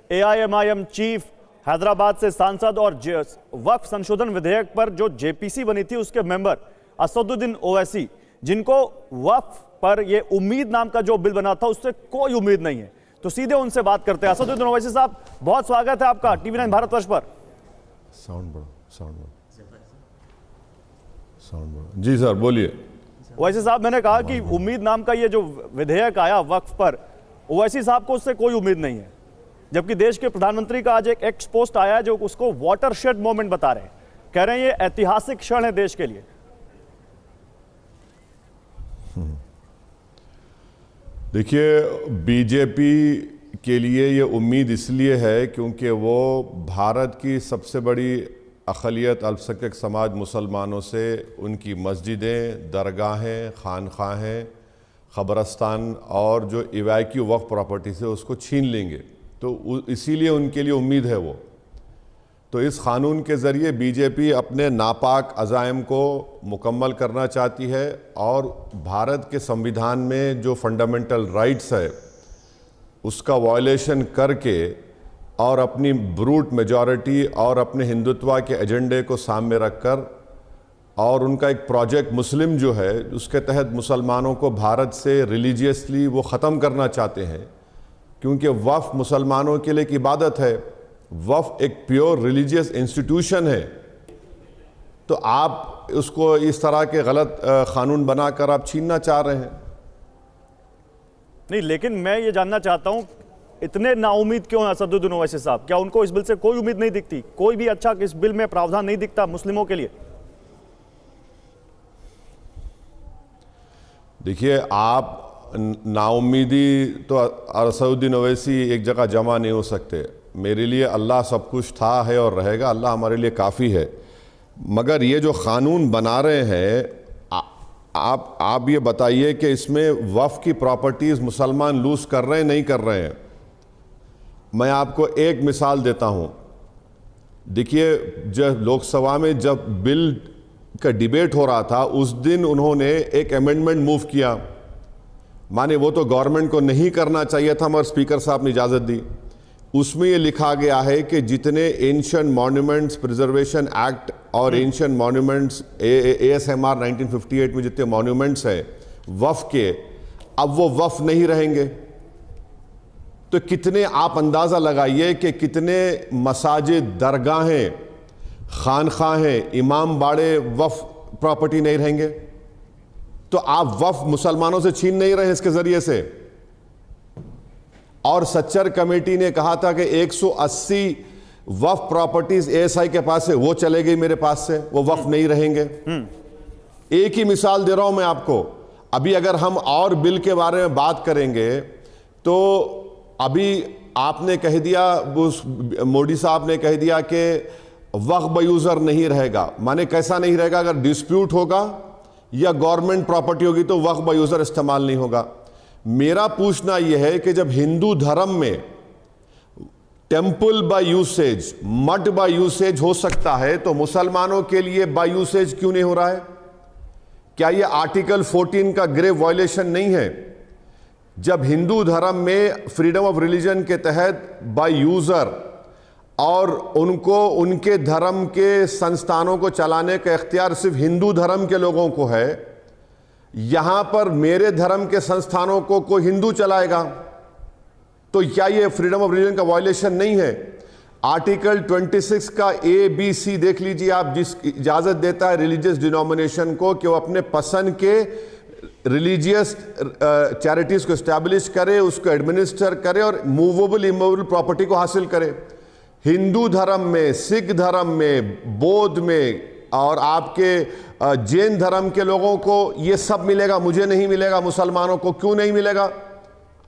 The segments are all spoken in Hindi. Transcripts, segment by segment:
एआईएमआईएम चीफ, हैदराबाद से सांसद और वक्फ संशोधन विधेयक पर जो जेपीसी बनी थी उसके मेंबर असदुद्दीन ओवैसी, जिनको वक्फ पर ये उम्मीद नाम का जो बिल बना था उससे कोई उम्मीद नहीं है, तो सीधे उनसे बात करते हैं। असदुद्दीन ओवैसी साहब, बहुत स्वागत है आपका टीवी 9 भारतवर्ष पर। साउंड बढ़ो। जी सर, बोलिए। ओवैसी साहब, मैंने कहा कि उम्मीद नाम का ये जो विधेयक आया वक्फ पर, ओवैसी साहब को उससे कोई उम्मीद नहीं है, जबकि देश के प्रधानमंत्री का आज एक एक्स पोस्ट आया जो उसको वाटरशेड मोमेंट बता रहे हैं, कह रहे हैं ये ऐतिहासिक क्षण है देश के लिए। देखिए, बीजेपी के लिए ये उम्मीद इसलिए है क्योंकि वो भारत की सबसे बड़ी अक़लियत अल्पसंख्यक समाज मुसलमानों से उनकी मस्जिदें, दरगाहें, खानखाहें, ख़बरस्तान और जो इवैक्यू वक्फ प्रॉपर्टी से उसको छीन लेंगे, तो इसीलिए उनके लिए उम्मीद है वो। तो इस क़ानून के ज़रिए बीजेपी अपने नापाक अज़ाइम को मुकम्मल करना चाहती है और भारत के संविधान में जो फंडामेंटल राइट्स है उसका वायलेशन करके और अपनी ब्रूट मेजॉरिटी और अपने हिंदुत्व के एजेंडे को सामने रखकर और उनका एक प्रोजेक्ट मुस्लिम जो है उसके तहत मुसलमानों को भारत से रिलीजियसली वो ख़त्म करना चाहते हैं, क्योंकि वक्फ मुसलमानों के लिए एक इबादत है, वक्फ एक प्योर रिलीजियस इंस्टीट्यूशन है। तो आप उसको इस तरह के गलत कानून बनाकर आप छीनना चाह रहे हैं। नहीं, लेकिन मैं ये जानना चाहता हूं, इतने नाउम्मीद क्यों हैं असदुद्दीन ओवैसी साहब? क्या उनको इस बिल से कोई उम्मीद नहीं दिखती? कोई भी अच्छा इस बिल में प्रावधान नहीं दिखता मुस्लिमों के लिए? देखिए, आप नाउम्मीदी तो असदुद्दीन ओवैसी एक जगह जमा नहीं हो सकते। मेरे लिए अल्लाह सब कुछ था, है और रहेगा। अल्लाह हमारे लिए काफ़ी है। मगर ये जो क़ानून बना रहे हैं, आप ये बताइए कि इसमें वक्फ की प्रॉपर्टीज़ मुसलमान लूज़ कर रहे हैं, नहीं कर रहे हैं? मैं आपको एक मिसाल देता हूँ। देखिए, जब लोकसभा में जब बिल का डिबेट हो रहा था उस दिन उन्होंने एक अमेंडमेंट मूव किया, माने वो तो गवर्नमेंट को नहीं करना चाहिए था मगर स्पीकर साहब ने इजाज़त दी। उसमें ये लिखा गया है कि जितने एंशिएंट मॉन्यूमेंट्स प्रिजर्वेशन एक्ट और एंशिएंट मॉन्यूमेंट्स ASMR 1958 में जितने मॉन्यूमेंट्स हैं वक्फ के, अब वो वक्फ नहीं रहेंगे। तो कितने, आप अंदाज़ा लगाइए कि कितने मसाजिद, दरगाहें, खानखाहें, इमाम बाड़े वक्फ प्रॉपर्टी नहीं रहेंगे। तो आप वक्फ मुसलमानों से छीन नहीं रहे इसके ज़रिए से। और सच्चर कमेटी ने कहा था कि 180 वक्फ प्रॉपर्टीज ASI के पास है, वो चले गई मेरे पास से, वो वक्फ नहीं रहेंगे। एक ही मिसाल दे रहा हूं मैं आपको। अभी अगर हम और बिल के बारे में बात करेंगे तो अभी आपने कह दिया, मोदी साहब ने कह दिया कि वक्फ बयूजर नहीं रहेगा। माने कैसा नहीं रहेगा? अगर डिस्प्यूट होगा या गवर्नमेंट प्रॉपर्टी होगी तो वक्फ बयूजर इस्तेमाल नहीं होगा। मेरा पूछना यह है कि जब हिंदू धर्म में टेम्पल बाय यूसेज, मठ बाय यूसेज हो सकता है तो मुसलमानों के लिए बाय यूसेज क्यों नहीं हो रहा है? क्या यह आर्टिकल 14 का ग्रेव वायलेशन नहीं है? जब हिंदू धर्म में फ्रीडम ऑफ रिलीजन के तहत बाय यूजर और उनको उनके धर्म के संस्थानों को चलाने का इख्तियार सिर्फ हिंदू धर्म के लोगों को है, यहां पर मेरे धर्म के संस्थानों को कोई हिंदू चलाएगा तो क्या ये फ्रीडम ऑफ रिलीजन का वायलेशन नहीं है? आर्टिकल 26 का ABC देख लीजिए आप, जिस इजाजत देता है रिलीजियस डिनोमिनेशन को कि वो अपने पसंद के रिलीजियस चैरिटीज को एस्टैब्लिश करे, उसको एडमिनिस्टर करे और मूवेबल इमूवेबल प्रॉपर्टी को हासिल करे। हिंदू धर्म में, सिख धर्म में, बौद्ध में और आपके जैन धर्म के लोगों को ये सब मिलेगा, मुझे नहीं मिलेगा। मुसलमानों को क्यों नहीं मिलेगा?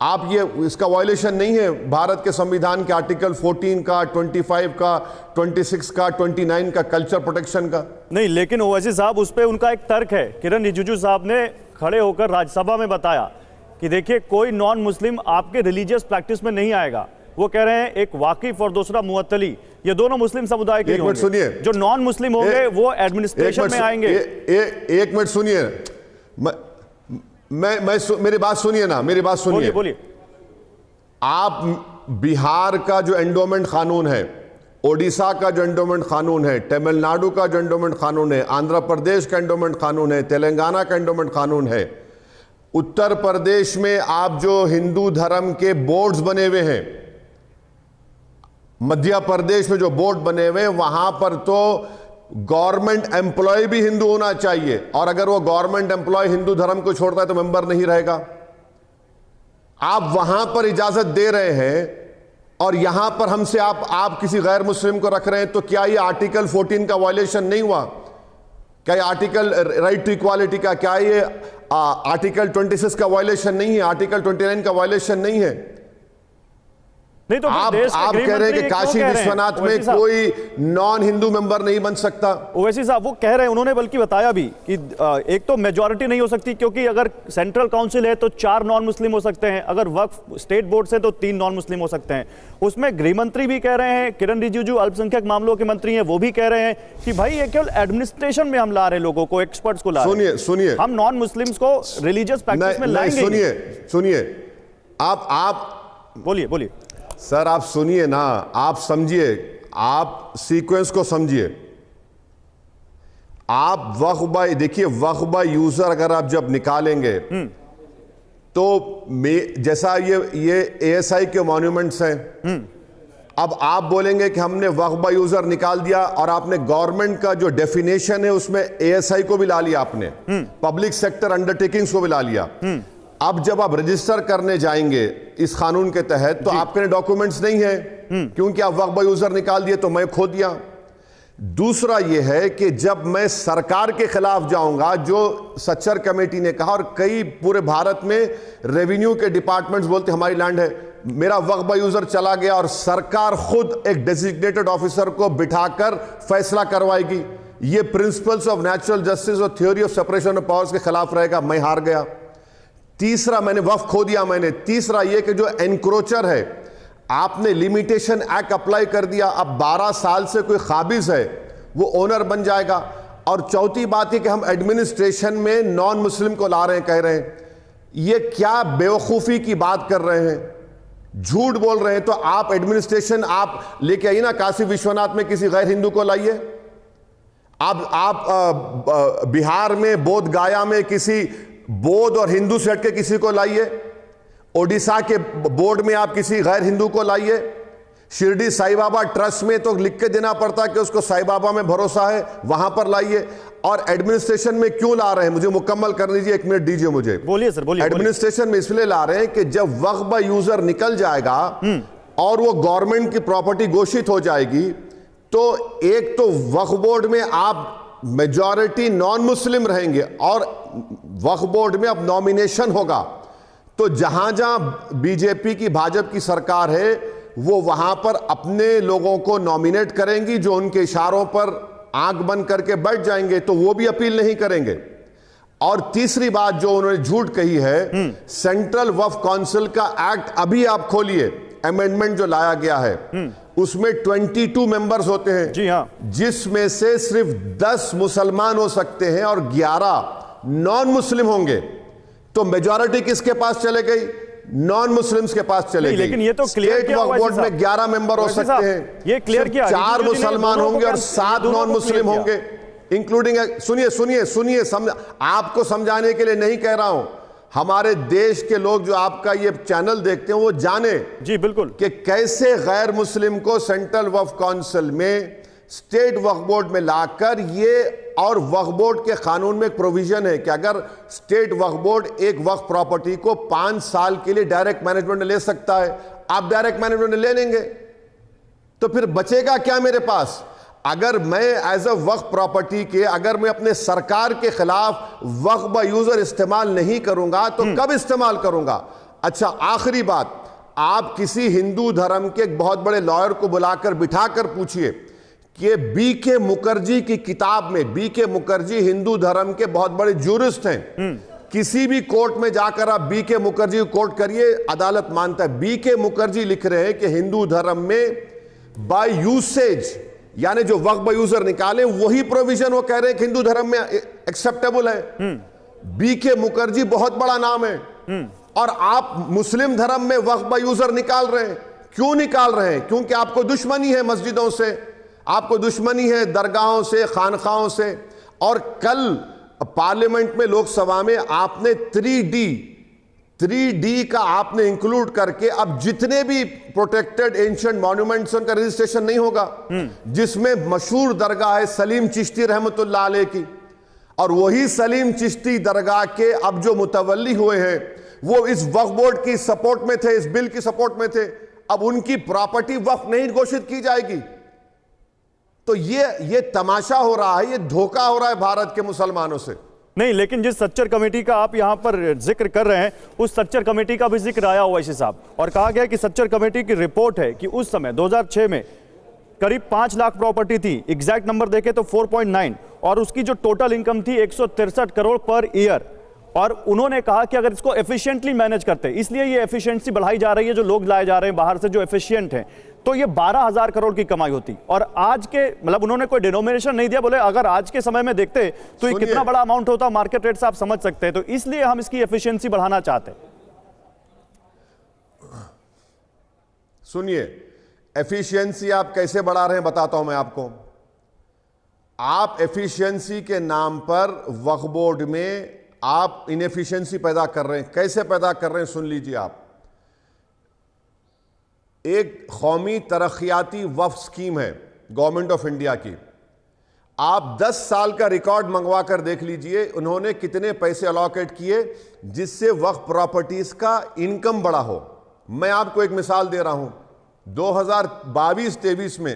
आप ये, इसका वायलेशन नहीं है भारत के संविधान के आर्टिकल 14 का, 25 का, 26 का, 29 का, कल्चर प्रोटेक्शन का? नहीं, लेकिन ओवैसी साहब, उस पर उनका एक तर्क है। किरण रिजिजू साहब ने खड़े होकर राज्यसभा में बताया कि देखिए, कोई नॉन मुस्लिम आपके रिलीजियस प्रैक्टिस में नहीं आएगा। वो कह रहे हैं एक वाकिफ और दूसरा मुअत्तली, ये दोनों मुस्लिम समुदाय के होंगे। सुनिए, जो नॉन मुस्लिम होंगे वो एडमिनिस्ट्रेशन में आएंगे। एक मिनट सुनिए, मेरी बात सुनिए ना, मेरी बात सुनिए। बोलिए। बिहार का जो एंडोमेंट कानून है, ओडिशा का जो एंडोमेंट कानून है, तमिलनाडु का जो एंडोमेंट कानून है, आंध्र प्रदेश का एंडोमेंट कानून है, तेलंगाना का एंडोमेंट कानून है, उत्तर प्रदेश में आप जो हिंदू धर्म के बोर्ड्स बने हुए हैं, मध्य प्रदेश में जो बोर्ड बने हुए हैं, वहां पर तो गवर्नमेंट एम्प्लॉय भी हिंदू होना चाहिए, और अगर वो गवर्नमेंट एम्प्लॉय हिंदू धर्म को छोड़ता है तो मेंबर नहीं रहेगा। आप वहां पर इजाजत दे रहे हैं और यहां पर हमसे आप किसी गैर मुस्लिम को रख रहे हैं, तो क्या ये आर्टिकल 14 का वायलेशन नहीं हुआ? क्या ये आर्टिकल राइट टू इक्वालिटी का, क्या ये आर्टिकल 26 का वायलेशन नहीं है? आर्टिकल 29 का वायलेशन नहीं है? नहीं तो आप कह रहे हैं कि काशी विश्वनाथ में कोई नॉन हिंदू मेंबर नहीं बन सकता। ओवैसी साहब वो कह रहे हैं, उन्होंने बल्कि बताया भी कि एक तो मेजॉरिटी नहीं हो सकती, क्योंकि अगर सेंट्रल काउंसिल है तो 4 नॉन मुस्लिम हो सकते हैं, अगर वक्फ स्टेट बोर्ड से तो 3 नॉन मुस्लिम हो सकते हैं। उसमें गृह मंत्री भी कह रहे हैं, किरण रिजिजू अल्पसंख्यक मामलों के मंत्री हैं, वो भी कह रहे हैं कि भाई ये केवल एडमिनिस्ट्रेशन में हम ला रहे लोगों को, एक्सपर्ट्स को ला रहे हैं, सुनिए हम नॉन मुस्लिम्स को रिलीजियस प्रैक्टिस में लाएंगे। सुनिए आप बोलिए सर, आप सुनिए ना, आप समझिए, आप सीक्वेंस को समझिए। आप वक्फ बाय, देखिए वक्फ बाय यूजर अगर आप जब निकालेंगे तो जैसा ये एएसआई के मॉन्यूमेंट्स हैं, अब आप बोलेंगे कि हमने वक्फ बाय यूजर निकाल दिया और आपने गवर्नमेंट का जो डेफिनेशन है उसमें एएसआई को भी ला लिया, आपने पब्लिक सेक्टर अंडरटेकिंग्स को भी ला लिया। अब जब आप रजिस्टर करने जाएंगे इस कानून के तहत तो आपके डॉक्यूमेंट्स नहीं है, क्योंकि आप वक्फ बाय यूजर निकाल दिए, तो मैं खो दिया। दूसरा यह है कि जब मैं सरकार के खिलाफ जाऊंगा, जो सच्चर कमेटी ने कहा, और कई पूरे भारत में रेवेन्यू के डिपार्टमेंट्स बोलते हमारी लैंड है, मेरा वक्फ बाय यूजर चला गया और सरकार खुद एक डेजिग्नेटेड ऑफिसर को बिठाकर फैसला करवाएगी, ये प्रिंसिपल्स ऑफ नेचुरल जस्टिस और theory of separation of powers के खिलाफ रहेगा, मैं हार गया। तीसरा, मैंने वक्फ खो दिया मैंने। तीसरा यह कि जो एनक्रोचर है, आपने लिमिटेशन एक्ट अप्लाई कर दिया, अब 12 साल से कोई काबिज है वो ओनर बन जाएगा। और चौथी बात है कि हम एडमिनिस्ट्रेशन में नॉन मुस्लिम को ला रहे हैं, कह रहे हैं, ये क्या बेवकूफ़ी की बात कर रहे हैं, झूठ बोल रहे हैं। तो आप एडमिनिस्ट्रेशन आप लेके आइए ना, काशी विश्वनाथ में किसी गैर हिंदू को लाइए, आप बिहार में बोध गया में किसी बौद्ध और हिंदू से हटके किसी को लाइए, ओडिशा के बोर्ड में आप किसी गैर हिंदू को लाइए, शिरडी साईं बाबा ट्रस्ट में तो लिख के देना पड़ता है कि उसको साईं बाबा में भरोसा है, वहां पर लाइए। और एडमिनिस्ट्रेशन में क्यों ला रहे हैं, मुझे मुकम्मल कर लीजिए, 1 मिनट दीजिए मुझे। बोलिए सर, बोलिए। एडमिनिस्ट्रेशन में इसलिए ला रहे हैं कि जब वक्फ बाय यूजर निकल जाएगा और वो गवर्नमेंट की प्रॉपर्टी घोषित हो जाएगी, तो एक तो वक्फ बोर्ड में आप मेजॉरिटी नॉन मुस्लिम रहेंगे और वक्फ बोर्ड में अब नॉमिनेशन होगा, तो जहां जहां बीजेपी की, भाजपा की सरकार है, वो वहां पर अपने लोगों को नॉमिनेट करेंगी, जो उनके इशारों पर आंख बंद करके बैठ जाएंगे, तो वो भी अपील नहीं करेंगे। और तीसरी बात जो उन्होंने झूठ कही है, सेंट्रल वक्फ काउंसिल का एक्ट अभी आप खोलिए, अमेंडमेंट जो लाया गया है, उसमें 22 मेंबर्स होते हैं, जी हाँ, जिसमें से सिर्फ 10 मुसलमान हो सकते हैं और 11 नॉन मुस्लिम होंगे। तो मेजॉरिटी किसके पास चले गई? नॉन मुस्लिम्स के पास चले गई। लेकिन ये तो क्लियर किया हुआ है, बोर्ड में 11 मेंबर हो सकते हैं, ये क्लियर किया, 4 मुसलमान होंगे और 7 नॉन मुस्लिम होंगे, इंक्लूडिंग। सुनिए, आपको समझाने के लिए नहीं कह रहा हूं, हमारे देश के लोग जो आपका ये चैनल देखते हैं वो जाने, जी बिल्कुल, कि कैसे गैर मुस्लिम को सेंट्रल वक्फ काउंसिल में, स्टेट वक्फ बोर्ड में लाकर ये, और वक्फ बोर्ड के कानून में एक प्रोविजन है कि अगर स्टेट वक्फ बोर्ड एक वक्फ प्रॉपर्टी को 5 साल के लिए डायरेक्ट मैनेजमेंट ले सकता है, आप डायरेक्ट मैनेजमेंट ले लेंगे, तो फिर बचेगा क्या मेरे पास? अगर मैं एज अ वक्फ प्रॉपर्टी के, अगर मैं अपने सरकार के खिलाफ वक्फ बाय यूजर इस्तेमाल नहीं करूंगा तो कब इस्तेमाल करूंगा? अच्छा, आखिरी बात, आप किसी हिंदू धर्म के एक बहुत बड़े लॉयर को बुलाकर बिठाकर पूछिए कि बीके मुखर्जी की किताब में, बीके मुखर्जी हिंदू धर्म के बहुत बड़े जूरिस्ट हैं, किसी भी कोर्ट में जाकर आप बीके मुखर्जी को कोर्ट करिए, अदालत मानता है। बीके मुखर्जी लिख रहे हैं कि हिंदू धर्म में बाय यूसेज, यानी जो वक्फ बाय यूजर निकाले वही प्रोविजन वो कह रहे हैं कि हिंदू धर्म में एक्सेप्टेबल है। बीके मुखर्जी बहुत बड़ा नाम है, और आप मुस्लिम धर्म में वक्फ बाय यूजर निकाल रहे हैं, क्यों निकाल रहे हैं? क्योंकि आपको दुश्मनी है मस्जिदों से, आपको दुश्मनी है दरगाहों से, खानखाओं से। और कल पार्लियामेंट में, लोकसभा में आपने 3D का आपने इंक्लूड करके अब जितने भी प्रोटेक्टेड एंशिएंट मॉन्यूमेंट्स उनका रजिस्ट्रेशन नहीं होगा, जिसमें मशहूर दरगाह है सलीम चिश्ती रहमतुल्लाह अलैह की। और वही सलीम चिश्ती दरगाह के अब जो मुतवल्ली हुए हैं वो इस वक्फ बोर्ड की सपोर्ट में थे, इस बिल की सपोर्ट में थे। अब उनकी प्रॉपर्टी वक्फ नहीं घोषित की जाएगी। तो ये तमाशा हो रहा है, ये धोखा हो रहा है भारत के मुसलमानों से। नहीं, लेकिन जिस सच्चर कमेटी का आप यहां पर जिक्र कर रहे हैं, उस सच्चर कमेटी का भी जिक्र आया ओवैसी साहब, और कहा गया कि सच्चर कमेटी की रिपोर्ट है कि उस समय 2006 में करीब 5 लाख प्रॉपर्टी थी, एग्जैक्ट नंबर देखें तो 4.9, और उसकी जो टोटल इनकम थी 163 करोड़ पर ईयर। और उन्होंने कहा कि अगर इसको एफिशिएंटली मैनेज करते, इसलिए ये एफिशिएंसी बढ़ाई जा रही है, जो लोग लाए जा रहे हैं बाहर से जो एफिशिएंट हैं, तो ये 12,000 करोड़ की कमाई होती। और आज के मतलब उन्होंने कोई डिनोमिनेशन नहीं दिया, बोले अगर आज के समय में देखते तो ये कितना बड़ा अमाउंट होता, मार्केट रेट से आप समझ सकते हैं। तो इसलिए हम इसकी एफिशिएंसी बढ़ाना चाहते हैं। सुनिए, एफिशिएंसी आप कैसे बढ़ा रहे हैं बताता हूं मैं आपको। आप एफिशिएंसी के नाम पर वक्फ बोर्ड में आप इनएफिशिएंसी पैदा कर रहे हैं। कैसे पैदा कर रहे हैं सुन लीजिए आप। एक कौमी तरक्याती वक्फ स्कीम है गवर्नमेंट ऑफ इंडिया की, आप 10 साल का रिकॉर्ड मंगवा कर देख लीजिए उन्होंने कितने पैसे अलॉकेट किए जिससे वक्फ प्रॉपर्टीज का इनकम बढ़ा हो। मैं आपको एक मिसाल दे रहा हूं, 2022-23 में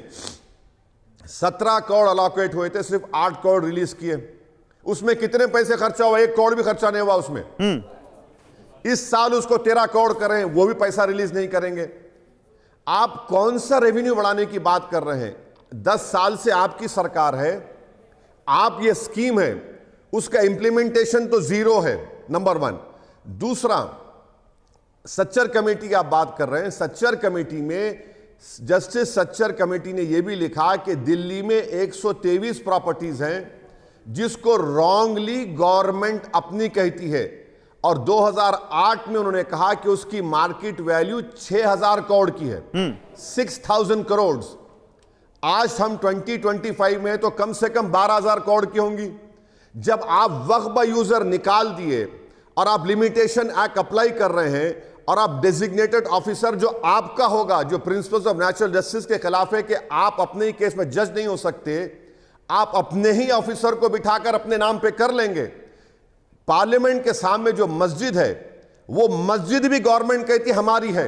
17 करोड़ अलॉकेट हुए थे, सिर्फ 8 करोड़ रिलीज किए। उसमें कितने पैसे खर्चा हुआ? 1 करोड़ भी खर्चा नहीं हुआ उसमें। इस साल उसको 13 करोड़ करें, वो भी पैसा रिलीज नहीं करेंगे। आप कौन सा रेवेन्यू बढ़ाने की बात कर रहे हैं? 10 साल से आपकी सरकार है, आप ये स्कीम है, उसका इंप्लीमेंटेशन तो जीरो है, नंबर 1। दूसरा, सच्चर कमेटी की आप बात कर रहे हैं। सच्चर कमेटी में जस्टिस सच्चर कमेटी ने यह भी लिखा कि दिल्ली में 123 प्रॉपर्टीज हैं जिसको रॉन्गली गवर्नमेंट अपनी कहती है, और 2008 में उन्होंने कहा कि उसकी मार्केट वैल्यू 6,000 करोड़ की है, 6,000 करोड़। आज हम 2025 में तो कम से कम 12,000 करोड़ की होंगी। जब आप वक्फ यूजर निकाल दिए और आप लिमिटेशन एक्ट अप्लाई कर रहे हैं, और आप डेजिग्नेटेड ऑफिसर जो आपका होगा, जो प्रिंसिपल्स ऑफ नेचुरल जस्टिस के खिलाफ है कि आप अपने ही केस में जज नहीं हो सकते, आप अपने ही ऑफिसर को बिठाकर अपने नाम पे कर लेंगे। पार्लियामेंट के सामने जो मस्जिद है, वो मस्जिद भी गवर्नमेंट कहती हमारी है,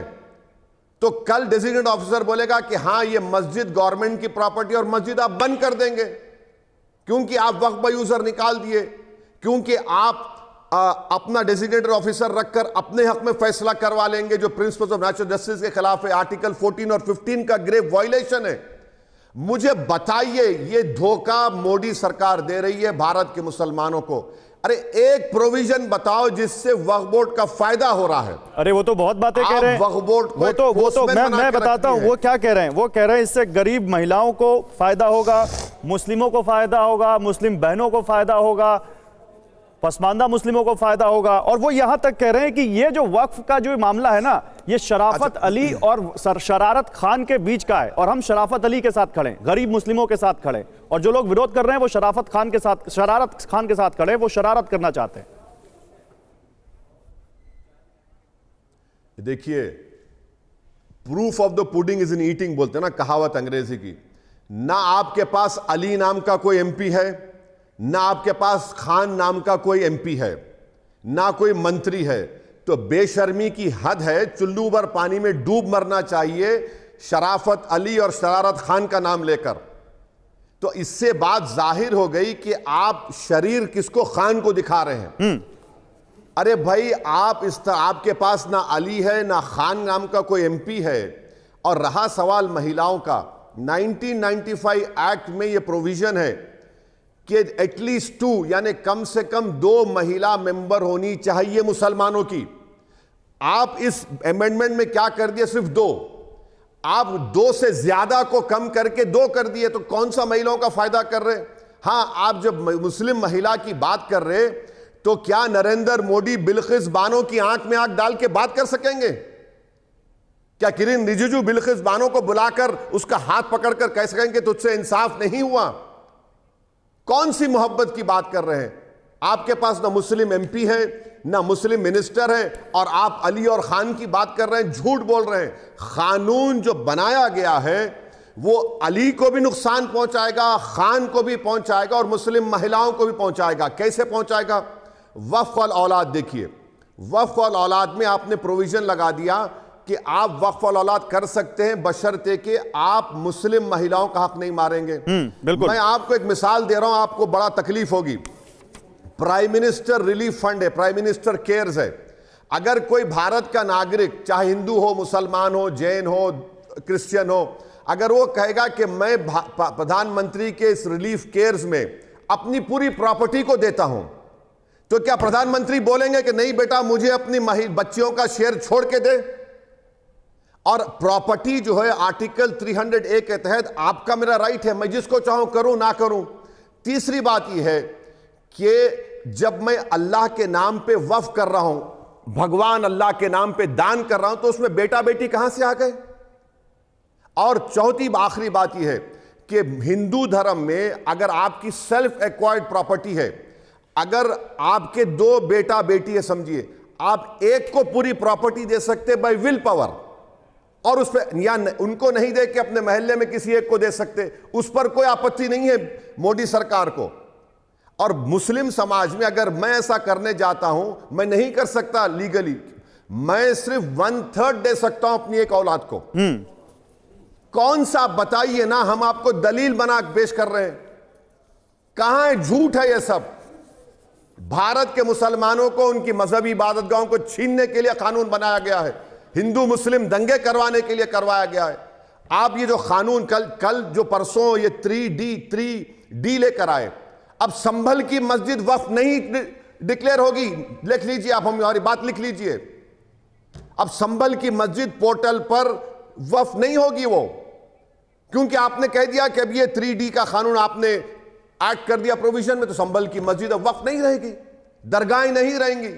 तो कल डेजिग्नेटेड ऑफिसर बोलेगा कि हां ये मस्जिद गवर्नमेंट की प्रॉपर्टी, और मस्जिद आप बंद कर देंगे क्योंकि आप वक्फ यूजर निकाल दिए, क्योंकि आप अपना डेजिग्नेटेड ऑफिसर रखकर अपने हक में फैसला करवा लेंगे जो प्रिंसिपल्स ऑफ नेचुरल जस्टिस के खिलाफ है। आर्टिकल 14 और 15 का ग्रेव वायलेशन है। मुझे बताइए, ये धोखा मोदी सरकार दे रही है भारत के मुसलमानों को। अरे एक प्रोविजन बताओ जिससे वक्फ बोर्ड का फायदा हो रहा है। अरे वो तो बहुत बातें कह रहे हैं। वक्फ बोर्ड वो तो मैं बताता हूं वो क्या कह रहे हैं। वो कह रहे हैं इससे गरीब महिलाओं को फायदा होगा, मुस्लिमों को फायदा होगा, मुस्लिम बहनों को फायदा होगा, पसमानदा मुस्लिमों को फायदा होगा। और वो यहां तक कह रहे हैं कि ये जो वक्फ का जो मामला है ना, ये शराफत अली और शरारत खान के बीच का है, और हम शराफत अली के साथ खड़े, गरीब मुस्लिमों के साथ खड़े, और जो लोग विरोध कर रहे हैं वो शरारत खान के साथ खड़े, वो शरारत करना चाहते हैं। देखिए, proof of the pudding is in eating बोलते हैं ना, कहावत अंग्रेजी की। ना आपके पास अली नाम का कोई एमपी है, ना आपके पास खान नाम का कोई एमपी है, ना कोई मंत्री है, तो बेशर्मी की हद है। चुल्लू भर पानी में डूब मरना चाहिए शराफत अली और शरारत खान का नाम लेकर। तो इससे बात जाहिर हो गई कि आप शरीर किसको, खान को दिखा रहे हैं। अरे भाई, आपके पास ना अली है ना खान नाम का कोई एमपी है। और रहा सवाल महिलाओं का, 1995 एक्ट में यह प्रोविजन है कि एटलीस्ट 2 यानी कम से कम 2 महिला मेंबर होनी चाहिए मुसलमानों की। आप इस अमेंडमेंट में क्या कर दिए? सिर्फ 2। आप 2 से ज्यादा को कम करके 2 कर दिए, तो कौन सा महिलाओं का फायदा कर रहे? हां, आप जब मुस्लिम महिला की बात कर रहे, तो क्या नरेंद्र मोदी बिल्किस बानो की आंख में आंख डाल के बात कर सकेंगे? क्या किरण रिजिजू बिल्किस बानो को बुलाकर उसका हाथ पकड़कर कह सकेंगे तुझसे इंसाफ नहीं हुआ? कौन सी मोहब्बत की बात कर रहे हैं? आपके पास ना मुस्लिम एमपी है, ना मुस्लिम मिनिस्टर है, और आप अली और खान की बात कर रहे हैं, झूठ बोल रहे हैं। कानून जो बनाया गया है वो अली को भी नुकसान पहुंचाएगा, खान को भी पहुंचाएगा और मुस्लिम महिलाओं को भी पहुंचाएगा। कैसे पहुंचाएगा? वक्फ और औलाद देखिए, वक्फ और औलाद में आपने प्रोविजन लगा दिया कि आप वक्फ और औलाद कर सकते हैं बशर्ते कि आप मुस्लिम महिलाओं का हक नहीं मारेंगे। बिल्कुल। मैं आपको एक मिसाल दे रहा हूं, आपको बड़ा तकलीफ होगी। प्राइम मिनिस्टर रिलीफ फंड है, प्राइम मिनिस्टर केयर्स है। अगर कोई भारत का नागरिक, चाहे हिंदू हो, मुसलमान हो, जैन हो, क्रिश्चियन हो, अगर वो कहेगा कि मैं प्रधानमंत्री के इस रिलीफ केयर्स में अपनी पूरी प्रॉपर्टी को देता हूं, तो क्या प्रधानमंत्री बोलेंगे कि नहीं बेटा मुझे अपनी बच्चियों का शेयर छोड़ के दे? और प्रॉपर्टी जो है आर्टिकल 300A के तहत आपका मेरा राइट है, मैं जिसको चाहूं करूं ना करूं। तीसरी बात यह है कि जब मैं अल्लाह के नाम पे वक्फ कर रहा हूं, भगवान अल्लाह के नाम पे दान कर रहा हूं, तो उसमें बेटा बेटी कहां से आ गए? और चौथी आखिरी बात यह है कि हिंदू धर्म में अगर आपकी सेल्फ एक्वायर्ड प्रॉपर्टी है, अगर आपके दो बेटा बेटी है, समझिए आप एक को पूरी प्रॉपर्टी दे सकते बाय विल पावर, और उस पर या उनको नहीं दे के अपने मोहल्ले में किसी एक को दे सकते, उस पर कोई आपत्ति नहीं है मोदी सरकार को। और मुस्लिम समाज में अगर मैं ऐसा करने जाता हूं, मैं नहीं कर सकता लीगली, मैं सिर्फ 1/3 दे सकता हूं अपनी एक औलाद को। कौन सा बताइए ना, हम आपको दलील बना पेश कर रहे हैं, कहां है? झूठ है ये सब। भारत के मुसलमानों को उनकी मजहबी इबादतगाहों को छीनने के लिए कानून बनाया गया है, हिंदू मुस्लिम दंगे करवाने के लिए करवाया गया है। आप ये जो कानून कल जो परसों ये 3D लेकर आए, अब संभल की मस्जिद वक्फ नहीं डिक्लेयर होगी। लिख लीजिए आप, हमारी बात लिख लीजिए। अब संभल की मस्जिद पोर्टल पर वक्फ नहीं होगी वो, क्योंकि आपने कह दिया कि अब ये 3D का कानून आपने ऐड कर दिया प्रोविजन में, तो संभल की मस्जिद अब वक्फ नहीं रहेगी, दरगाहें नहीं रहेंगी।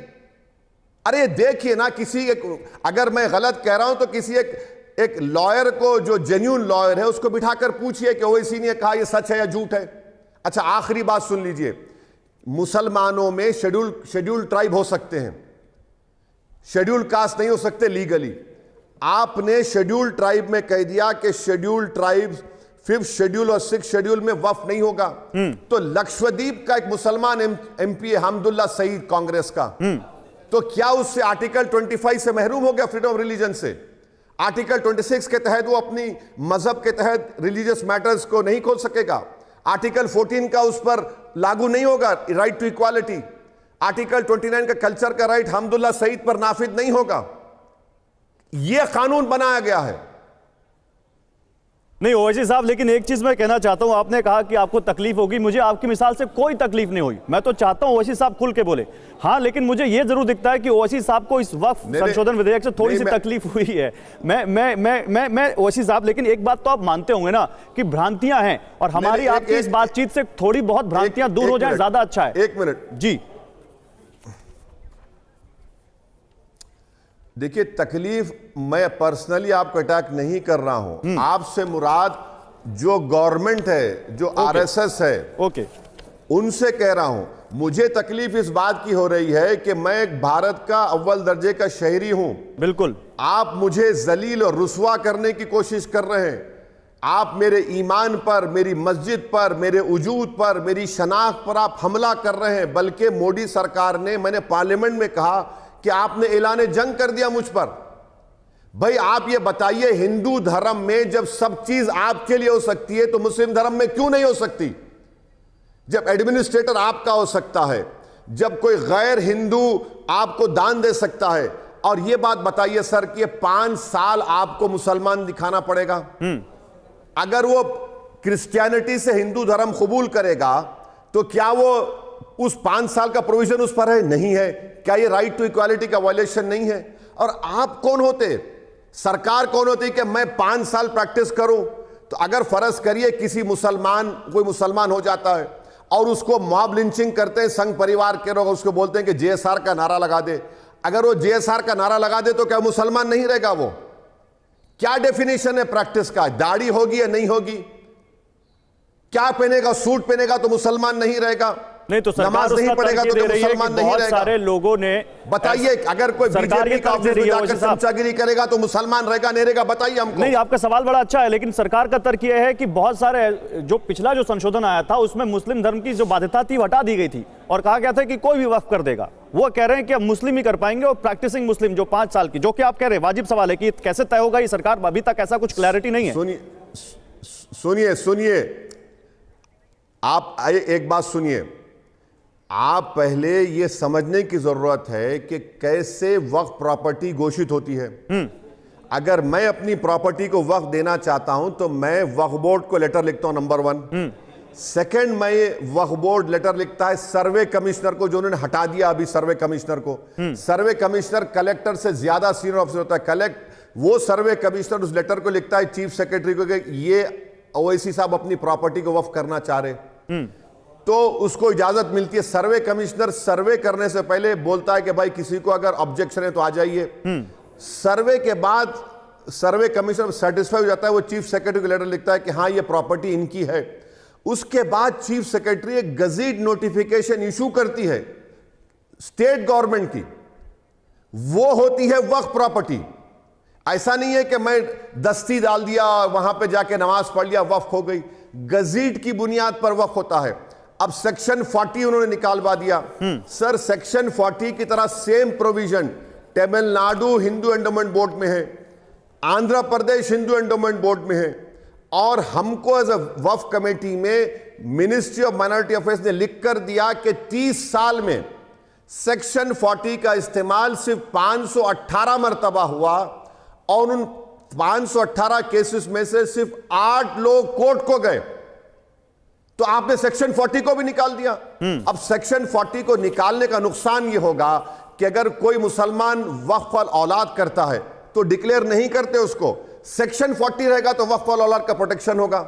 अरे देखिए ना, किसी एक, अगर मैं गलत कह रहा हूं तो किसी एक लॉयर को, जो जेन्युइन लॉयर है, उसको बिठाकर पूछिए कि ओवैसी ने कहा ये सच है या झूठ है। अच्छा, आखिरी बात सुन लीजिए, मुसलमानों में शेड्यूल्ड ट्राइब हो सकते हैं, शेड्यूल्ड कास्ट नहीं हो सकते लीगली। आपने शेड्यूल्ड ट्राइब में कह दिया कि शेड्यूल्ड ट्राइब 5th शेड्यूल और 6th शेड्यूल में वक्फ नहीं होगा। तो लक्षद्वीप का एक मुसलमान एमपी है हमदुल्ला सईद, कांग्रेस का, तो क्या उससे आर्टिकल 25 से महरूम हो गया, फ्रीडम ऑफ रिलीजन से? आर्टिकल 26 के तहत वो अपनी मजहब के तहत रिलीजियस मैटर्स को नहीं खोल सकेगा। आर्टिकल 14 का उस पर लागू नहीं होगा, राइट टू इक्वालिटी। आर्टिकल 29 का कल्चर का राइट हमदुल्ला सईद पर नाफिज नहीं होगा। यह कानून बनाया गया है। नहीं ओवैसी साहब, लेकिन एक चीज मैं कहना चाहता हूं, आपने कहा कि आपको तकलीफ होगी, मुझे आपकी मिसाल से कोई तकलीफ नहीं हुई। मैं तो चाहता हूं ओवैसी साहब खुल के बोले। हाँ, लेकिन मुझे यह जरूर दिखता है कि ओवैसी साहब को इस वक्फ संशोधन विधेयक से थोड़ी सी तकलीफ हुई है। मैं ओवैसी साहब, लेकिन एक बात तो आप मानते होंगे ना कि भ्रांतियां हैं, और हमारी आपकी इस बातचीत से थोड़ी बहुत भ्रांतियां दूर हो जाए, ज्यादा अच्छा है। 1 मिनट जी। देखिए, तकलीफ मैं पर्सनली आपको अटैक नहीं कर रहा हूं, आपसे मुराद जो गवर्नमेंट है, जो आरएसएस है, उनसे कह रहा हूं। मुझे तकलीफ इस बात की हो रही है कि मैं एक भारत का अव्वल दर्जे का शहरी हूं। बिल्कुल। आप मुझे जलील और रुस्वा करने की कोशिश कर रहे हैं। आप मेरे ईमान पर, मेरी मस्जिद पर, मेरे वजूद पर, मेरी शनाख्त पर आप हमला कर रहे हैं। बल्कि मोदी सरकार ने, मैंने पार्लियामेंट में कहा कि आपने ऐलान जंग कर दिया मुझ पर। भाई आप ये बताइए, हिंदू धर्म में जब सब चीज आपके लिए हो सकती है तो मुस्लिम धर्म में क्यों नहीं हो सकती? जब एडमिनिस्ट्रेटर आपका हो सकता है, जब कोई गैर हिंदू आपको दान दे सकता है, और ये बात बताइए सर कि 5 साल आपको मुसलमान दिखाना पड़ेगा। अगर वो क्रिश्चियनिटी से हिंदू धर्म कबूल करेगा तो क्या वो उस 5 साल का प्रोविजन उस पर है? नहीं है। क्या ये राइट टू इक्वालिटी का वायलेशन नहीं है? और आप कौन होते, सरकार कौन होती कि मैं 5 साल प्रैक्टिस करूं? तो अगर फर्ज करिए किसी मुसलमान, कोई मुसलमान हो जाता है और उसको मॉब लिंचिंग करते हैं संघ परिवार के लोग, उसको बोलते हैं कि जेएसआर का नारा लगा दे। अगर वो जेएसआर का नारा लगा दे तो क्या मुसलमान नहीं रहेगा वो? क्या डेफिनेशन है प्रैक्टिस का? दाढ़ी होगी या नहीं होगी? क्या पहनेगा? सूट पहनेगा तो मुसलमान नहीं रहेगा, नहीं तो नमाज नहीं पढ़ेगा तो क्या मुसलमान नहीं बहुत रहेगा? सारे लोगों ने बताइए, अगर कोई बीजेपी का ऑफिस में जाकर चमचागिरी करेगा तो मुसलमान रहेगा नहीं रहेगा? बताइए हमको। नहीं, आपका सवाल बड़ा अच्छा है, लेकिन सरकार का तर्क यह है कि बहुत सारे जो पिछला जो संशोधन आया था उसमें मुस्लिम धर्म की जो बाध्यता थी हटा दी गई थी और कहा गया था कि कोई भी वक्फ कर देगा। वो कह रहे हैं कि अब मुस्लिम ही कर पाएंगे और प्रैक्टिसिंग मुस्लिम जो 5 साल की, जो कि आप कह रहे हैं वाजिब सवाल है कि कैसे तय होगा ये सरकार, अभी तक ऐसा कुछ क्लैरिटी नहीं है। सुनिए, आप एक बात सुनिए, आप पहले यह समझने की जरूरत है कि कैसे वक्फ प्रॉपर्टी घोषित होती है। अगर मैं अपनी प्रॉपर्टी को वक्फ देना चाहता हूं तो मैं वक्फ बोर्ड को लेटर लिखता हूं, नंबर 1। सेकंड, मैं वक्फ बोर्ड लेटर लिखता है सर्वे कमिश्नर को, जो उन्होंने हटा दिया अभी सर्वे कमिश्नर को। सर्वे कमिश्नर कलेक्टर से ज्यादा सीनियर ऑफिसर होता है। वो सर्वे कमिश्नर उस लेटर को लिखता है चीफ सेक्रेटरी को कि ये ओवैसी साहब अपनी प्रॉपर्टी को वक्फ करना चाह रहे, तो उसको इजाजत मिलती है। सर्वे कमिश्नर सर्वे करने से पहले बोलता है कि भाई किसी को अगर ऑब्जेक्शन है तो आ जाइए। सर्वे के बाद सर्वे कमिश्नर सेटिस्फाई हो जाता है, वो चीफ सेक्रेटरी को लेटर लिखता है कि हाँ ये प्रॉपर्टी इनकी है। उसके बाद चीफ सेक्रेटरी एक गजीट नोटिफिकेशन इशू करती है स्टेट गवर्नमेंट की, वो होती है वक्फ प्रॉपर्टी। ऐसा नहीं है कि मैं दस्ती डाल दिया वहां पे जाके नमाज पढ़ लिया वक्फ हो गई, गजीट की बुनियाद पर वक्फ होता है। अब सेक्शन 40 उन्होंने निकालवा दिया। सर, सेक्शन 40 की तरह same provision Tamil Nadu Hindu endowment board में है, आंध्र प्रदेश हिंदू एंडोमेंट बोर्ड में है, और हमको एज अ वक्फ कमेटी में मिनिस्ट्री ऑफ माइनॉरिटी अफेयर्स ने लिख कर दिया कि 30 साल में सेक्शन 40 का इस्तेमाल सिर्फ 518 मरतबा हुआ और उन 518 केसेस में से सिर्फ 8 लोग कोर्ट को गए। तो आपने सेक्शन 40 को भी निकाल दिया। अब सेक्शन 40 को निकालने का नुकसान यह होगा कि अगर कोई मुसलमान वक्फ अल औलाद करता है तो डिक्लेयर नहीं करते उसको, सेक्शन 40 रहेगा तो वक्फ अल औलाद का प्रोटेक्शन होगा।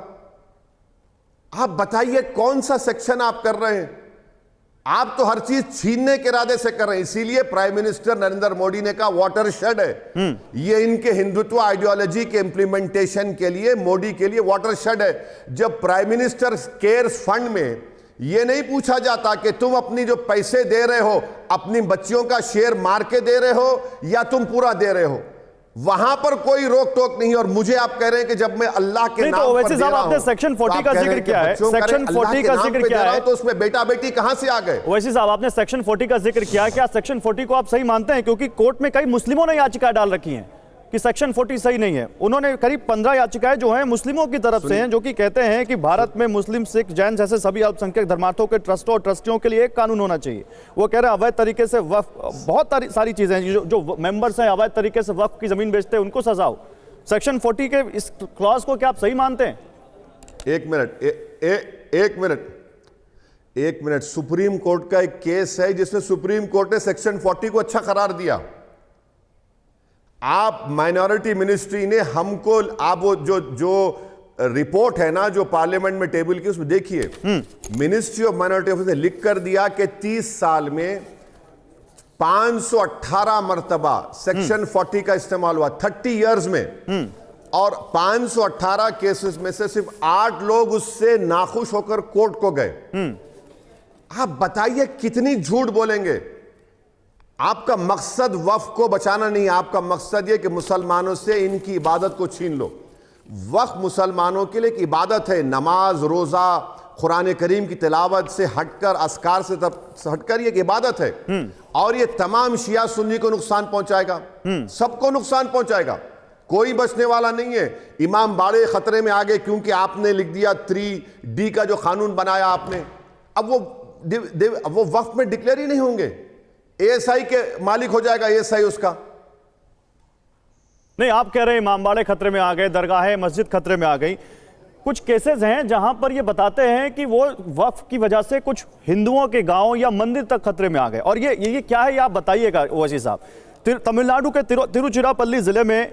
आप बताइए कौन सा सेक्शन आप कर रहे हैं? आप तो हर चीज छीनने के इरादे से कर रहे हैं। इसीलिए प्राइम मिनिस्टर नरेंद्र मोदी ने कहा वाटरशेड है ये, इनके हिंदुत्व आइडियोलॉजी के इंप्लीमेंटेशन के लिए, मोदी के लिए वाटरशेड है। जब प्राइम मिनिस्टर केयर्स फंड में ये नहीं पूछा जाता कि तुम अपनी जो पैसे दे रहे हो अपनी बच्चियों का शेयर मार के दे रहे हो या तुम पूरा दे रहे हो, वहां पर कोई रोक टोक नहीं। और मुझे आप कह रहे हैं कि जब मैं अल्लाह के नाम पर दे रहा हूं, आपने सेक्शन 40 का जिक्र किया है, सेक्शन 40 का जिक्र किया है, तो उसमें बेटा बेटी कहां से आ गए? ओवैसी साहब, आपने सेक्शन 40 का जिक्र किया, क्या सेक्शन 40 को आप सही मानते हैं? क्योंकि कोर्ट में कई मुस्लिमों ने याचिका डाल रखी हैं कि सेक्शन 40 सही नहीं है। उन्होंने करीब 15 याचिकाएं जो हैं मुस्लिमों की तरफ से हैं, जो कि कहते हैं कि भारत में मुस्लिम, सिख, जैन जैसे सभी अल्पसंख्यक धर्मार्थों के ट्रस्टों और ट्रस्टियों के लिए एक कानून होना चाहिए। वो कह रहे हैं अवैध तरीके से वक्फ, बहुत सारी चीजें हैं, जो मेंबर्स हैं अवैध तरीके से वक्फ की जमीन बेचते हैं उनको सजाओ। सेक्शन 40 के इस क्लॉज को क्या आप सही मानते हैं? एक मिनट, सुप्रीम कोर्ट का एक केस है जिसमें सुप्रीम कोर्ट ने सेक्शन 40 को अच्छा करार दिया। आप माइनॉरिटी मिनिस्ट्री ने हमको, आप वो जो रिपोर्ट है ना जो पार्लियामेंट में टेबल की, उसमें देखिए मिनिस्ट्री ऑफ माइनॉरिटी अफेयर्स ने लिख कर दिया कि 30 साल में 518 मरतबा सेक्शन 40 का इस्तेमाल हुआ 30 इयर्स में, और 518 केसेस में से सिर्फ 8 लोग उससे नाखुश होकर कोर्ट को गए। आप बताइए कितनी झूठ बोलेंगे? आपका मकसद वक्फ को बचाना नहीं, आपका मकसद यह कि मुसलमानों से इनकी इबादत को छीन लो। वक्फ मुसलमानों के लिए एक इबादत है, नमाज, रोजा, कुरान करीम की तिलावत से हटकर, अस्कार से हटकर ये एक इबादत है। और ये तमाम शिया सुन्नी को नुकसान पहुंचाएगा, सबको नुकसान पहुंचाएगा, कोई बचने वाला नहीं है। इमाम बाड़े खतरे में आ गए क्योंकि आपने लिख दिया 3D का जो कानून बनाया आपने। अब वो वक्फ में डिक्लेयर ही नहीं होंगे, ASI के मालिक हो जाएगा ASI उसका। नहीं, आप कह रहे हैं इमामबाड़े खतरे में आ गए, दरगाह मस्जिद खतरे में आ गई। कुछ केसेस हैं जहां पर ये बताते हैं कि वो वक्फ की वजह से कुछ हिंदुओं के गांव या मंदिर तक खतरे में आ गए। और ये क्या है, ये आप बताइएगा ओवैसी साहब। तमिलनाडु के तिरुचिरापल्ली जिले में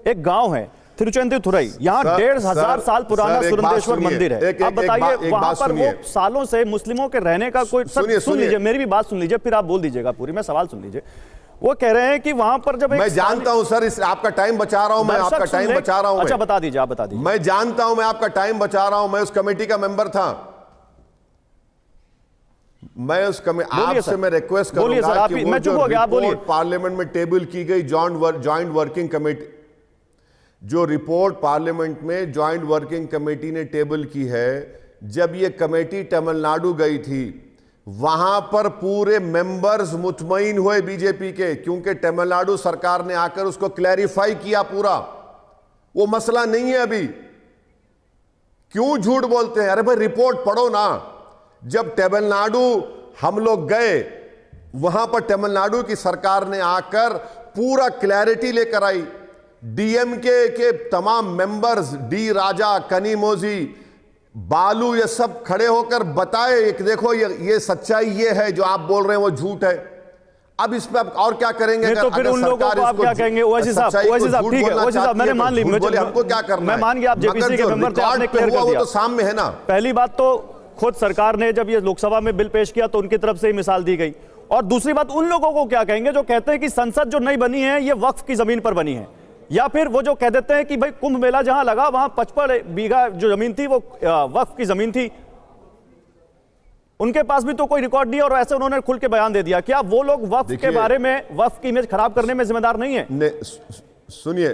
एक गांव है तिरुचेंदुथुरई, यहाँ 1500 साल पुराना सुरेंद्रेश्वर मंदिर है। आप बताइए वहां पर वो सालों से मुस्लिमों के रहने का कोई, सुन लीजिए मेरी भी बात सुन लीजिए, फिर आप बोल दीजिएगा पूरी, मैं सवाल सुन लीजिए। वो कह रहे हैं कि वहां पर जब मैं जानता हूं सर, इस आपका टाइम बचा रहा हूं, मैं आपका टाइम बचा रहा हूं। अच्छा बता दीजिए, आप बता दीजिए। मैं जानता हूं, मैं आपका टाइम बचा रहा हूं। मैं उस कमेटी का मेंबर था। मैं उस आपसे मैं रिक्वेस्ट करूंगा कि वो जो रिपोर्ट पार्लियामेंट में टेबल की गई जॉइंट वर्किंग कमेटी, जो रिपोर्ट पार्लियामेंट में जॉइंट वर्किंग कमेटी ने टेबल की है, जब ये कमेटी तमिलनाडु गई थी, वहां पर पूरे मेंबर्स मुतमईन हुए बीजेपी के, क्योंकि तमिलनाडु सरकार ने आकर उसको क्लैरिफाई किया पूरा, वो मसला नहीं है अभी। क्यों झूठ बोलते हैं? अरे भाई रिपोर्ट पढ़ो ना। जब तमिलनाडु हम लोग गए, वहां पर तमिलनाडु की सरकार ने आकर पूरा क्लैरिटी लेकर आई। डीएमके के तमाम मेंबर्स, डी राजा, कनिमोझी, बालू, ये सब खड़े होकर बताए एक देखो ये सच्चाई ये है, जो आप बोल रहे हैं वो झूठ है। अब इस पे आप और क्या करेंगे? तो फिर उन लोगों को आप क्या कहेंगे? ओवैसी साहब ठीक है, ओवैसी साहब मैंने मान ली, हमको क्या करना, मैं मान गया आप जेपीसी के मेंबर थे, आपने क्लियर कर दिया। तो सामने है ना। पहली बात तो खुद सरकार ने जब ये लोकसभा में बिल पेश किया तो उनकी तरफ से ही मिसाल दी गई, और दूसरी बात उन लोगों को क्या कहेंगे जो कहते हैं कि संसद जो नई बनी है ये वक्फ की जमीन पर बनी है, या फिर वो जो कह देते हैं कि भाई कुंभ मेला जहां लगा वहां 55 बीघा जो जमीन थी वो वक्फ की जमीन थी, उनके पास भी तो कोई रिकॉर्ड नहीं है और ऐसे उन्होंने खुल के बयान दे दिया। क्या वो लोग वक्फ के बारे में, वक्फ की इमेज खराब करने में जिम्मेदार नहीं है? सुनिए,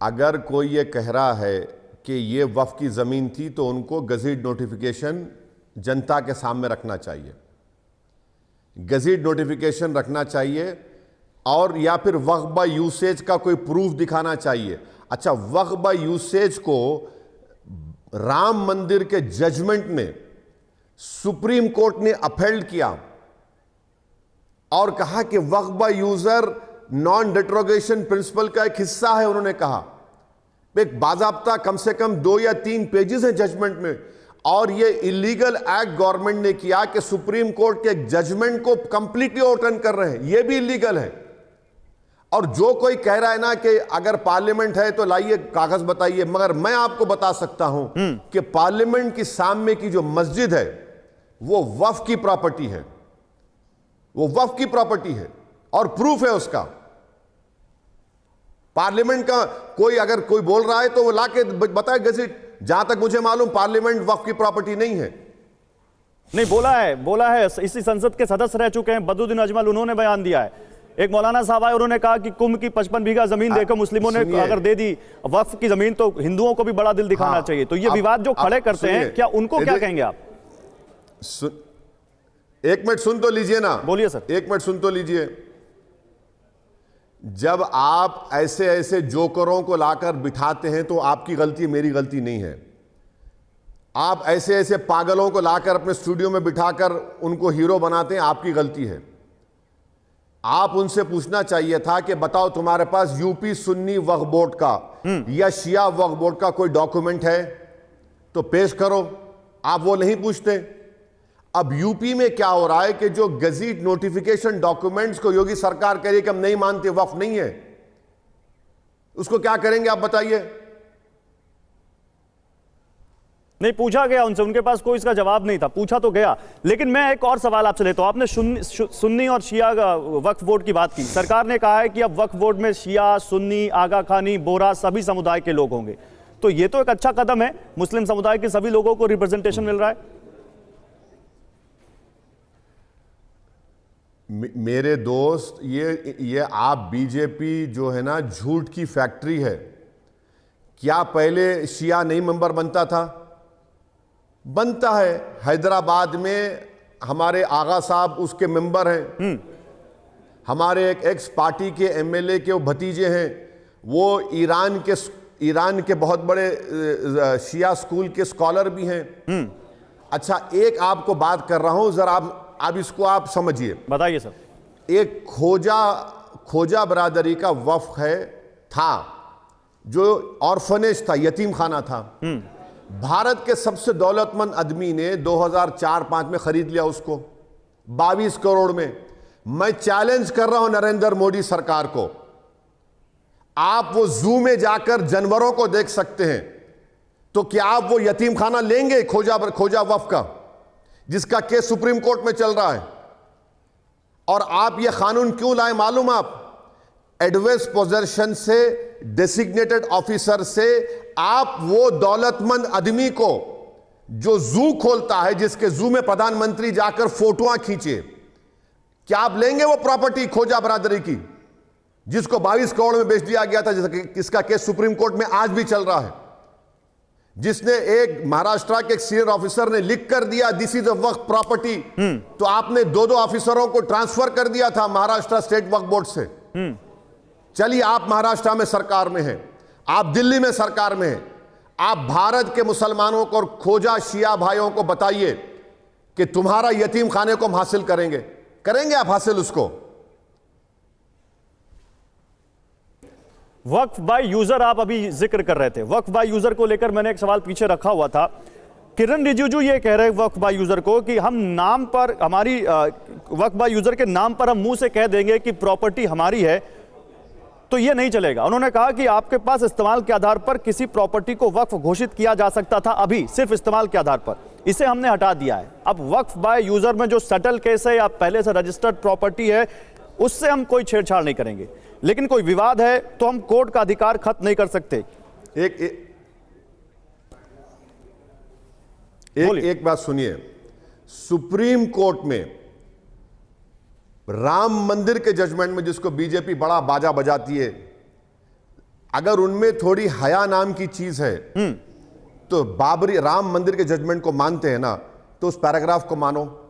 अगर कोई ये कह रहा है कि ये वक्फ की जमीन थी तो उनको गज़ेट नोटिफिकेशन जनता के सामने रखना चाहिए, गज़ेट नोटिफिकेशन रखना चाहिए, और या फिर वक्फ बाय यूसेज का कोई प्रूफ दिखाना चाहिए। अच्छा, वक्फ बाय यूसेज को राम मंदिर के जजमेंट में सुप्रीम कोर्ट ने अपहेल्ड किया और कहा कि वक्फ बाय यूजर नॉन डिट्रोगेशन प्रिंसिपल का एक हिस्सा है। उन्होंने कहा एक बाज़ाब्ता कम से कम 2 या 3 पेजेस हैं जजमेंट में, और ये इलीगल एक्ट गवर्नमेंट ने किया कि सुप्रीम कोर्ट के जजमेंट को कंप्लीटली ओवरटर्न कर रहे हैं, ये भी इलीगल है। और जो कोई कह रहा है ना कि अगर पार्लियामेंट है तो लाइए कागज बताइए, मगर मैं आपको बता सकता हूं कि पार्लियामेंट की सामने की जो मस्जिद है वो वक्फ की प्रॉपर्टी है, वो वक्फ की प्रॉपर्टी है और प्रूफ है उसका। पार्लियामेंट का कोई अगर कोई बोल रहा है तो वो लाके बताए गज़ेट। जहां तक मुझे मालूम पार्लियामेंट वक्फ की प्रॉपर्टी नहीं है। नहीं, बोला है इसी संसद के सदस्य रह चुके हैं बदरुद्दीन अजमल, उन्होंने बयान दिया है। एक मौलाना साहब आए, उन्होंने कहा कि कुंभ की 55 बीघा जमीन देकर मुस्लिमों ने अगर दे दी वक्फ की जमीन तो हिंदुओं को भी बड़ा दिल दिखाना चाहिए। तो ये विवाद जो खड़े करते हैं, क्या उनको क्या कहेंगे आप? एक मिनट सुन तो लीजिए ना। बोलिए सर। एक मिनट सुन तो लीजिए। जब आप ऐसे ऐसे जोकरों को लाकर बिठाते हैं तो आपकी गलती, मेरी गलती नहीं है। आप ऐसे ऐसे पागलों को लाकर अपने स्टूडियो में बिठाकर उनको हीरो बनाते हैं, आपकी गलती है। आप उनसे पूछना चाहिए था कि बताओ तुम्हारे पास यूपी सुन्नी वक्फ बोर्ड का या शिया वक्फ बोर्ड का कोई डॉक्यूमेंट है तो पेश करो। आप वो नहीं पूछते। अब यूपी में क्या हो रहा है कि जो गज़ेट नोटिफिकेशन डॉक्यूमेंट्स को योगी सरकार कह रही है कि हम नहीं मानते, वक्फ नहीं है, उसको क्या करेंगे आप बताइए? नहीं पूछा गया उनसे, उनके पास कोई इसका जवाब नहीं था, पूछा तो गया। लेकिन मैं एक और सवाल आपसे लेता हूं। आपने सुन्नी और शिया वक्फ बोर्ड की बात की। सरकार ने कहा है कि अब वक्फ बोर्ड में शिया, सुन्नी, आगा खानी, बोरा सभी समुदाय के लोग होंगे। तो ये तो एक अच्छा कदम है, मुस्लिम समुदाय के सभी लोगों को रिप्रेजेंटेशन मिल रहा है। मेरे दोस्त, ये आप बीजेपी जो है ना झूठ की फैक्ट्री है। क्या पहले शिया नहीं मेंबर बनता था? बनता है। हैदराबाद में हमारे आगा साहब उसके मेंबर हैं। हमारे एक एक्स पार्टी के एमएलए के वो भतीजे हैं, वो ईरान के बहुत बड़े शिया स्कूल के स्कॉलर भी हैं। अच्छा, एक आपको बात कर रहा हूं, जरा आप इसको आप समझिए। बताइए सर। एक खोजा बरादरी का वक्फ था जो ऑर्फनेज था, यतीम खाना था। भारत के सबसे दौलतमंद आदमी ने 2004-05 में खरीद लिया उसको 22 करोड़ में। मैं चैलेंज कर रहा हूं नरेंद्र मोदी सरकार को, आप वो जू में जाकर जानवरों को देख सकते हैं, तो क्या आप वो यतीम खाना लेंगे खोजा वक्फ का, जिसका केस सुप्रीम कोर्ट में चल रहा है? और आप ये कानून क्यों लाए मालूम? आप एडवर्स पोजेशन से, डेसिग्नेटेड ऑफिसर से आप वो दौलतमंद आदमी को जो जू खोलता है, जिसके जू में प्रधानमंत्री जाकर फोटोआं खींचे, क्या आप लेंगे वो प्रॉपर्टी खोजा बरादरी की, जिसको 22 करोड़ में बेच दिया गया था, जिसका केस सुप्रीम कोर्ट में आज भी चल रहा है, जिसने एक महाराष्ट्र के एक सीनियर ऑफिसर ने लिख कर दिया this is a Waqf property, तो आपने दो ऑफिसरों को ट्रांसफर कर दिया था महाराष्ट्र स्टेट वक्फ बोर्ड से। चलिए, आप महाराष्ट्र में सरकार में हैं, आप दिल्ली में सरकार में हैं, आप भारत के मुसलमानों को और खोजा शिया भाइयों को बताइए कि तुम्हारा यतीम खाने को हम हासिल करेंगे आप हासिल उसको? वक्फ बाय यूजर आप अभी जिक्र कर रहे थे, वक्फ बाय यूजर को लेकर मैंने एक सवाल पीछे रखा हुआ था। किरण रिजिजू ये कह रहे हैं वक्फ बाय यूजर को कि हम नाम पर, हमारी वक्फ बाय यूजर के नाम पर हम मुंह से कह देंगे कि प्रॉपर्टी हमारी है, तो ये नहीं चलेगा। उन्होंने कहा कि आपके पास इस्तेमाल के आधार पर किसी प्रॉपर्टी को वक्फ घोषित किया जा सकता था, अभी सिर्फ इस्तेमाल के आधार पर, इसे हमने हटा दिया है। अब वक्फ बाय यूजर में जो सटल केस है या पहले से रजिस्टर्ड प्रॉपर्टी है, उससे हम कोई छेड़छाड़ नहीं करेंगे, लेकिन कोई विवाद है तो हम कोर्ट का अधिकार खत्म नहीं कर सकते। एक बात सुनिए, सुप्रीम कोर्ट में राम मंदिर के जजमेंट में, जिसको बीजेपी बड़ा बाजा बजाती है, अगर उनमें थोड़ी हया नाम की चीज है तो बाबरी राम मंदिर के जजमेंट को मानते हैं ना, तो उस पैराग्राफ को मानो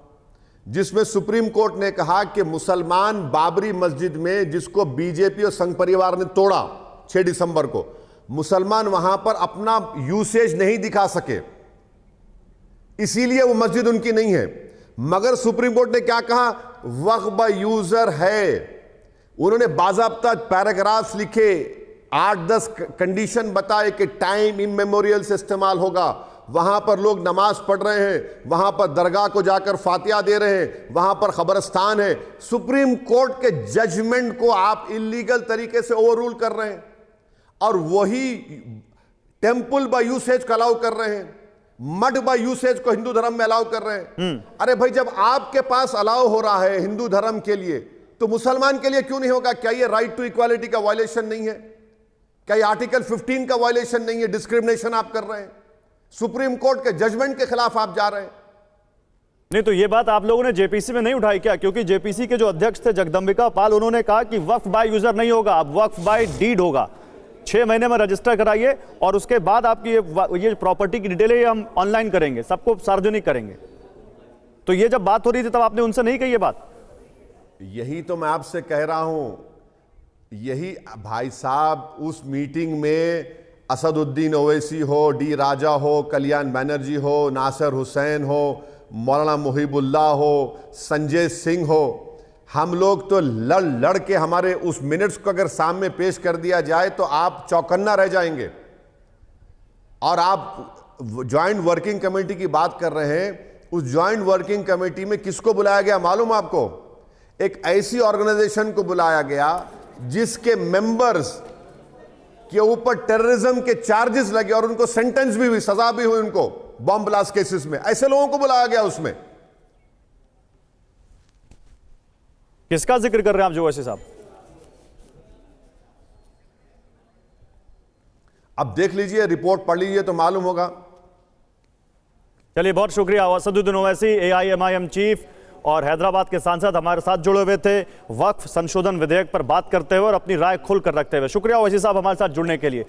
जिसमें सुप्रीम कोर्ट ने कहा कि मुसलमान बाबरी मस्जिद में, जिसको बीजेपी और संघ परिवार ने तोड़ा 6 दिसंबर को, मुसलमान वहां पर अपना यूसेज नहीं दिखा सके, इसीलिए वो मस्जिद उनकी नहीं है। मगर सुप्रीम कोर्ट ने क्या कहा? वक्फ बाय यूजर है। उन्होंने बाज़ाब्ता पैराग्राफ्स लिखे, 8-10 कंडीशन बताए कि टाइम इमेमोरियल से इस्तेमाल होगा, वहां पर लोग नमाज पढ़ रहे हैं, वहां पर दरगाह को जाकर फातिहा दे रहे हैं, वहां पर खबरस्तान है। सुप्रीम कोर्ट के जजमेंट को आप इलीगल तरीके से ओवररूल कर रहे हैं और वही टेंपल बाय यूसेज को अलाउ कर रहे हैं, मड बाय यूसेज को हिंदू धर्म में अलाउ कर रहे हैं। अरे भाई, जब आपके पास अलाउ हो रहा है हिंदू धर्म के लिए, तो मुसलमान के लिए क्यों नहीं होगा? क्या ये राइट टू इक्वालिटी का वायलेशन नहीं है? क्या ये आर्टिकल 15 का वायलेशन नहीं है? डिस्क्रिमिनेशन आप कर रहे हैं, सुप्रीम कोर्ट के जजमेंट के खिलाफ आप जा रहे हैं। नहीं, तो ये बात आप लोगों ने जेपीसी में नहीं उठाई क्या? क्योंकि जेपीसी के जो अध्यक्ष थे जगदंबिका पाल, उन्होंने कहा कि वक्फ बाय यूजर नहीं होगा, अब वक्फ बाय डीड होगा। 6 महीने में रजिस्टर कराइए और उसके बाद आपकी ये प्रॉपर्टी की डिटेल है हम ऑनलाइन करेंगे, सबको सार्वजनिक करेंगे। तो ये जब बात हो रही थी तब आपने उनसे नहीं कही ये बात? यही तो मैं आपसे कह रहा हूं, यही भाई साहब, उस मीटिंग में असदुद्दीन ओवैसी हो, डी राजा हो, कल्याण बैनर्जी हो, नासिर हुसैन हो, मौलाना मुहिबुल्लाह हो, संजय सिंह हो, हम लोग तो लड़ के हमारे उस मिनट्स को अगर सामने पेश कर दिया जाए तो आप चौकन्ना रह जाएंगे। और आप ज्वाइंट वर्किंग कमेटी की बात कर रहे हैं, उस ज्वाइंट वर्किंग कमेटी में किसको बुलाया गया मालूम आपको? एक ऐसी ऑर्गेनाइजेशन को बुलाया गया जिसके मेंबर्स के ऊपर टेररिज्म के चार्जेस लगे और उनको सेंटेंस भी हुई, सजा भी हुई उनको बॉम्ब ब्लास्ट केसेस में। ऐसे लोगों को बुलाया गया उसमें। किसका जिक्र कर रहे हैं आप जोशी साहब? अब देख लीजिए, रिपोर्ट पढ़ लीजिए तो मालूम होगा। चलिए, बहुत शुक्रिया। असदुद्दीन ओवैसी, AIMIM चीफ और हैदराबाद के सांसद हमारे साथ जुड़े हुए थे वक्फ संशोधन विधेयक पर बात करते हुए और अपनी राय खुलकर रखते हुए। शुक्रिया ओवैसी साहब हमारे साथ जुड़ने के लिए।